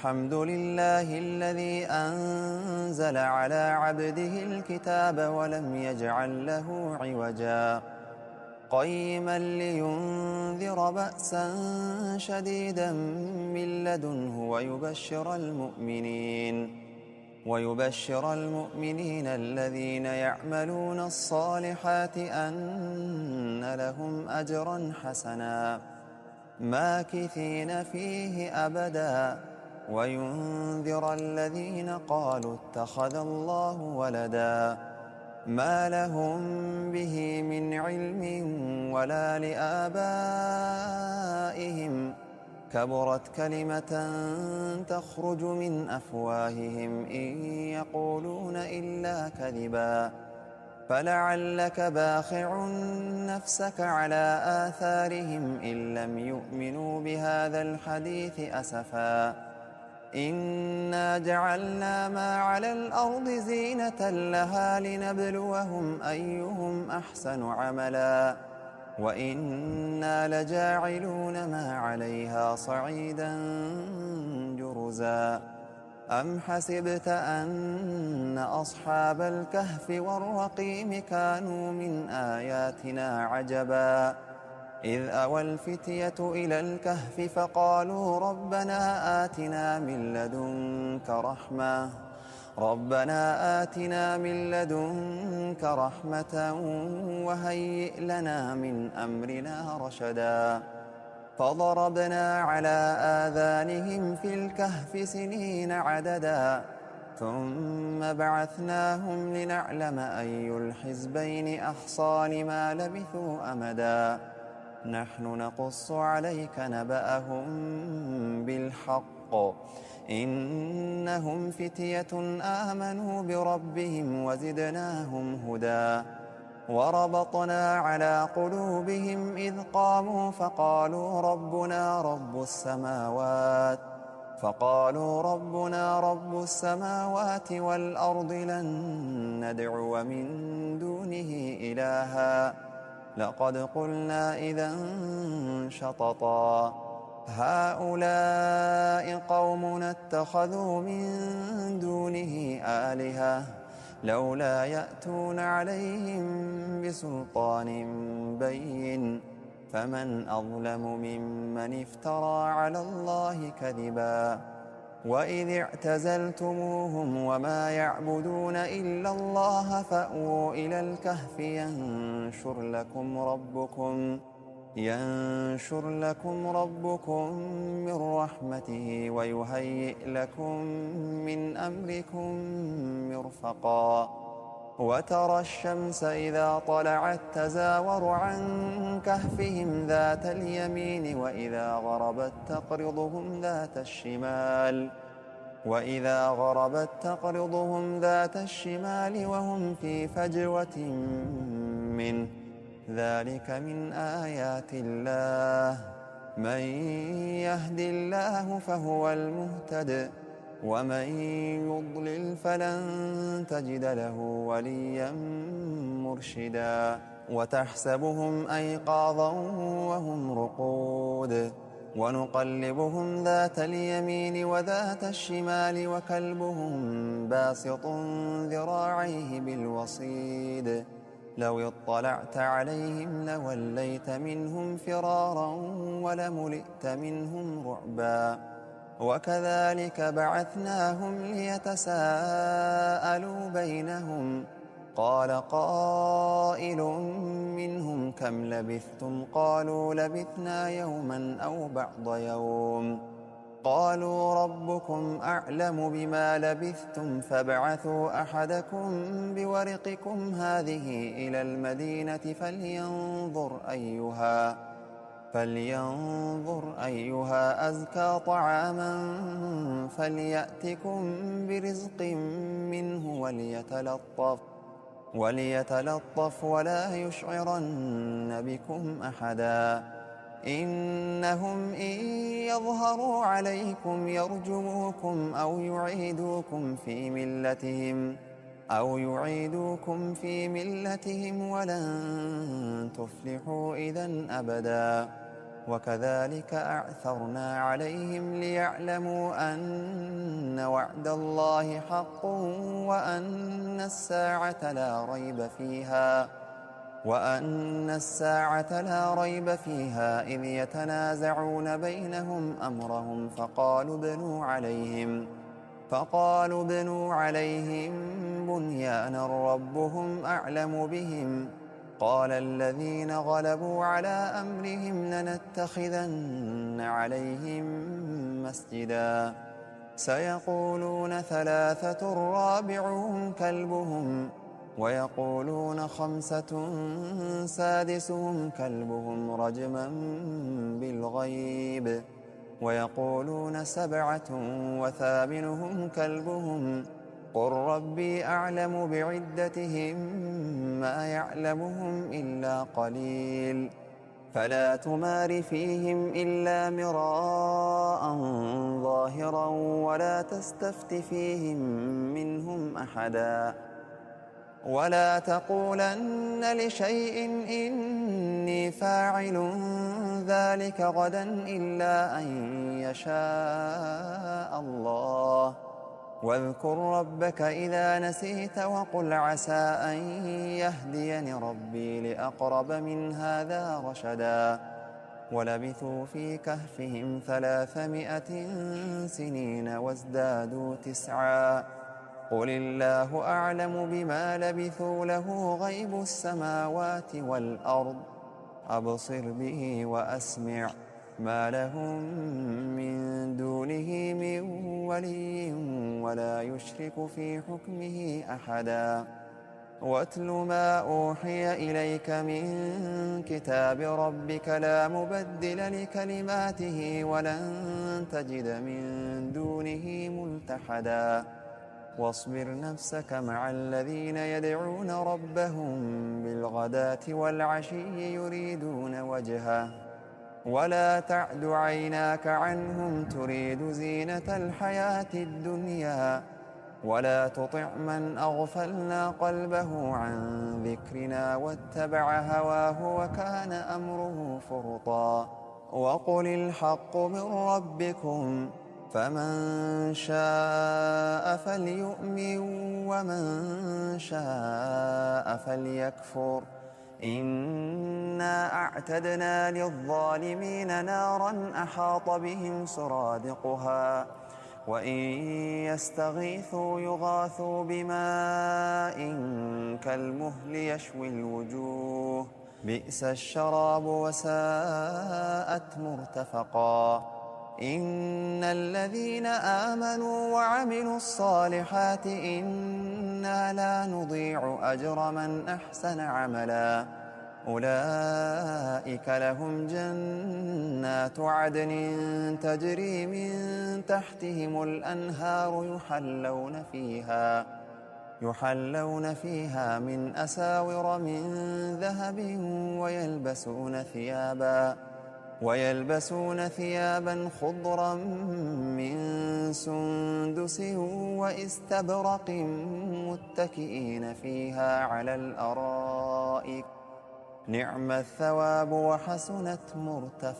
الحمد لله الذي أنزل على عبده الكتاب ولم يجعل له عوجا قيما لينذر بأسا شديدا من لدنه ويبشر المؤمنين الذين يعملون الصالحات أن لهم أجرا حسنا ماكثين فيه أبدا وينذر الذين قالوا اتخذ الله ولدا ما لهم به من علم ولا لآبائهم كبرت كلمة تخرج من أفواههم إن يقولون إلا كذبا فلعلك باخع نفسك على آثارهم إن لم يؤمنوا بهذا الحديث أسفا إنا جعلنا ما على الأرض زينة لها لنبلوهم أيهم أحسن عملا وإنا لجاعلون ما عليها صعيدا جرزا أم حسبت أن أصحاب الكهف والرقيم كانوا من آياتنا عجبا إذ أوى الفتية إلى الكهف فقالوا ربنا آتنا من لدنك رحمة وهيئ لنا من أمرنا رشدا فضربنا على آذانهم في الكهف سنين عددا ثم بعثناهم لنعلم أي الحزبين أحصى لما لبثوا أمدا نحن نقص عليك نبأهم بالحق إنهم فتية آمنوا بربهم وزدناهم هدى وربطنا على قلوبهم إذ قاموا فقالوا ربنا رب السماوات والأرض لن ندعو من دونه إلها لقد قلنا إذا شططا هؤلاء قومنا اتخذوا من دونه آلهة لولا يأتون عليهم بسلطان بين فمن أظلم ممن افترى على الله كذبا وإذ اعتزلتموهم وما يعبدون إلا الله فأووا إلى الكهف ينشر لكم ربكم من رحمته ويهيئ لكم من أمركم مرفقا وترى الشمس إذا طلعت تزاور عن كهفهم ذات اليمين وإذا غربت تقرضهم ذات الشمال وهم في فجوة منه ذلك من آيات الله من يهد الله فهو المهتد ومن يضلل فلن تجد له وليا مرشدا وتحسبهم أيقاظا وهم رقود ونقلبهم ذات اليمين وذات الشمال وكلبهم باسط ذراعيه بالوصيد لو اطلعت عليهم لوليت منهم فرارا ولملئت منهم رعبا وكذلك بعثناهم ليتساءلوا بينهم قال قائل منهم كم لبثتم قالوا لبثنا يوما أو بعض يوم قالوا ربكم أعلم بما لبثتم فابعثوا أحدكم بورقكم هذه إلى المدينة فلينظر أيها أزكى طعاما فليأتكم برزق منه وليتلطف ولا يشعرن بكم أحدا إنهم إن يظهروا عليكم يرجموكم أو يعيدوكم في ملتهم ولن تفلحوا إذا أبدا وكذلك أعثرنا عليهم ليعلموا أن وعد الله حق وأن الساعة لا ريب فيها إذ يتنازعون بينهم أمرهم فقالوا ابنوا عليهم بنيانا ربهم أعلم بهم قال الذين غلبوا على أمرهم لنتخذن عليهم مسجدا سيقولون 3 رابعهم كلبهم ويقولون 5 سادسهم كلبهم رجما بالغيب ويقولون 7 وثامنهم كلبهم قل ربي أعلم بعدتهم ما يعلمهم إلا قليل فلا تمار فيهم إلا مراء ظاهرا ولا تستفت فيهم منهم أحدا ولا تقولن لشيء إني فاعل ذلك غدا إلا أن يشاء الله واذكر ربك إذا نسيت وقل عسى أن يهديني ربي لأقرب من هذا رشدا ولبثوا في كهفهم 300 سنين وازدادوا 9 قل الله أعلم بما لبثوا له غيب السماوات والأرض أبصر به وأسمع ما لهم من دونه من ولي ولا يشرك في حكمه أحدا واتل ما أوحي إليك من كتاب ربك لا مبدل لكلماته ولن تجد من دونه ملتحدا واصبر نفسك مع الذين يدعون ربهم بالغداة والعشي يريدون وجهه ولا تعد عيناك عنهم تريد زينة الحياة الدنيا ولا تطع من أغفلنا قلبه عن ذكرنا واتبع هواه وكان أمره فرطا وقل الحق من ربكم فمن شاء فليؤمن ومن شاء فليكفر إنا أعتدنا للظالمين نارا أحاط بهم سرادقها وإن يستغيثوا يغاثوا بماء كالمهل يشوي الوجوه بئس الشراب وساءت مرتفقا إن الذين آمنوا وعملوا الصالحات إنا لا نضيع أجر من أحسن عملا أولئك لهم جنات عدن تجري من تحتهم الأنهار يحلون فيها من أساور من ذهب ويلبسون ثيابا خضرا من سندس واستبرق متكئين فيها على الأرائك نعم الثواب وحسنت مرتفقا.